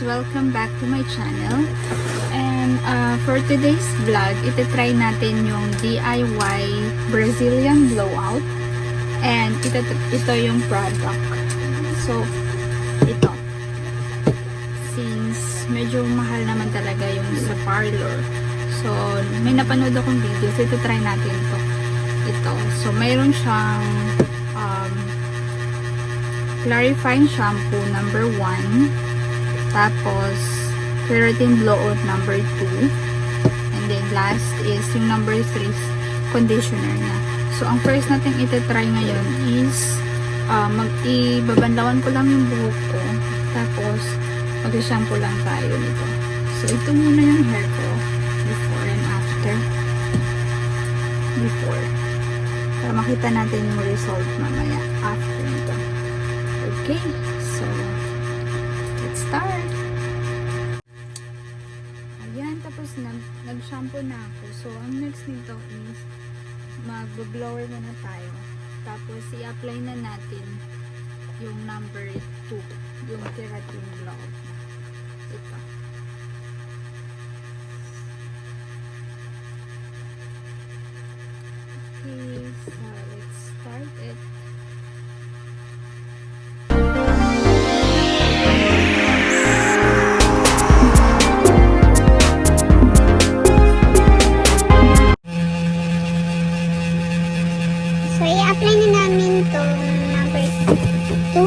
Welcome back to my channel. And for today's vlog, itatry natin yung DIY Brazilian blowout. And ito yung product. So, ito. Since medyo mahal naman talaga yung sa parlor. So, may napanood akong video. So, itatry natin ito. So, mayroon siyang clarifying shampoo number 1. Tapos, Keratin Blowout number 2. And then, last is yung number 3 conditioner na. So, ang first natin itatry ngayon is ibabanlawan ko lang yung buhok ko. Tapos, mag-shampoo lang tayo nito. So, ito muna yung hair ko. Before and after. Before. Para makita natin yung result mamaya after nito. Okay, so let's start. Ayan, tapos nag-shampoo na ako. So, ang next nito is mag-blower muna tayo. Tapos, i-apply na natin yung number 2. Yung Keratin Blowout. Ito. Okay, so let's start it. I-apply na namin itong number 2.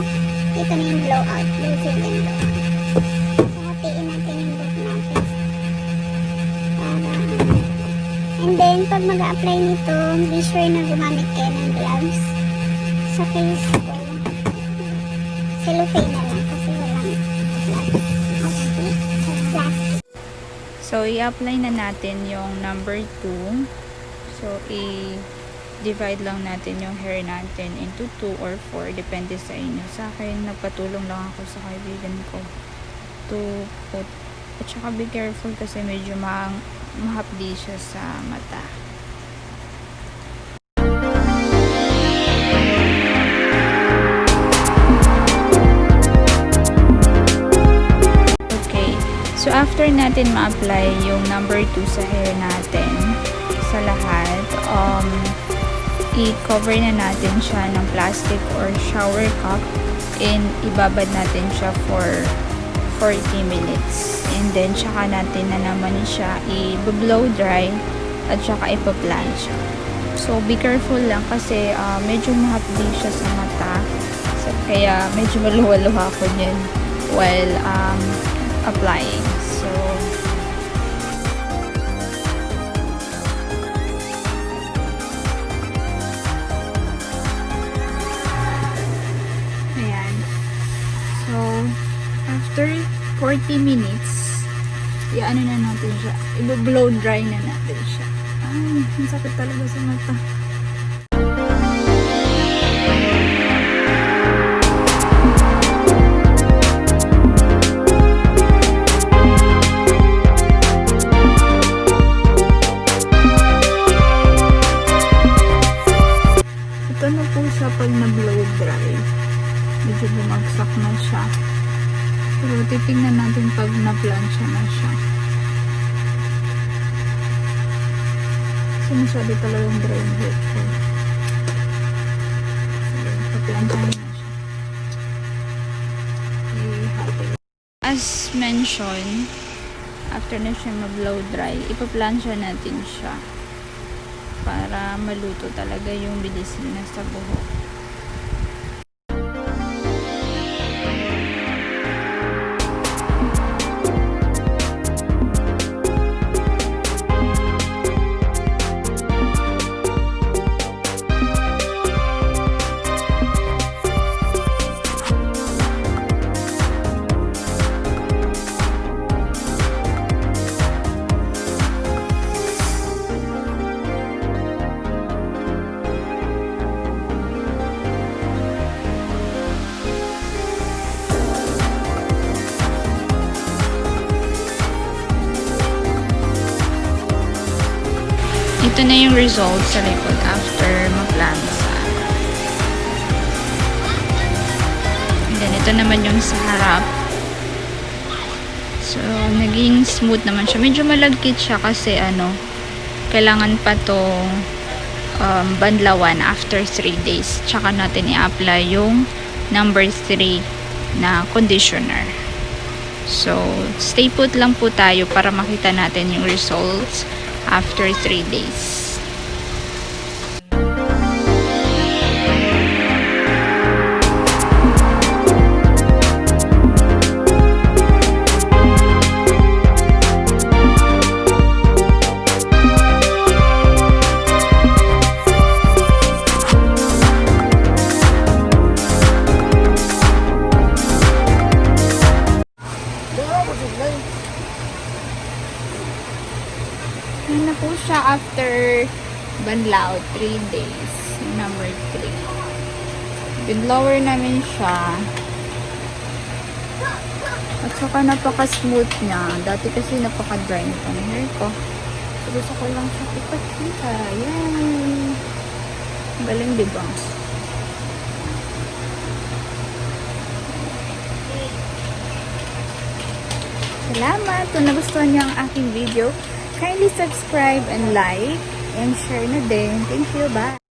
Ito na yung blowout. Brazilian blowout. So, hatiin natin yung buhok natin. And then, pag mag-apply nito, be sure na gumamit kayo ng gloves. Sa face ko, cellophane na lang kasi walang plastic. So, i-apply na natin yung number 2. So, divide lang natin yung hair natin into 2 or 4, depende sa inyo. Sa akin, nagpatulong lang ako sa kaibigan ko to put, at saka be careful kasi medyo mahapdi siya sa mata. Okay, so after natin ma-apply yung number 2 sa hair natin, sa lahat, i-cover na natin siya ng plastic or shower cap and ibabad natin siya for 40 minutes. And then, tsaka natin na naman siya i-blow dry at tsaka ipa-plancha. So, be careful lang kasi medyo mahapdi siya sa mata. So, kaya medyo maluwa-luha ko yun while applying. So, after 40 minutes, i-ano na natin siya. I-blow dry na natin siya. Ay, ang sakit talaga sa mata. Ito na po siya pag na-blow dry. Medyo bumagsak na siya. Pero titingnan natin pag na-plancha na siya. Kasi masyado talagang dry yung hair ko. So, pa-plancha na siya. As mentioned, after na siya ma-blow dry, ipa-plancha natin siya para maluto talaga yung bilis na sa buhok. Ito na yung result sa likod after mag-plancha. And then, ito naman yung sa harap. So, naging smooth naman siya. Medyo malagkit siya kasi kailangan pa tong banlawan after 3 days. Tsaka natin i-apply yung number 3 na conditioner. So, stay put lang po tayo para makita natin yung results after 3 days. Yan na po siya after banlaw, 3 days. Number 3. Binlower namin siya. At saka napaka-smooth niya. Dati kasi napaka-dry nito ng hair ko. So, gusto ko lang siya ipakita. Yan. Galing, diba? Salamat kung nagustuhan niyo ang aking video. Kindly subscribe and like and share na din. Thank you. Bye!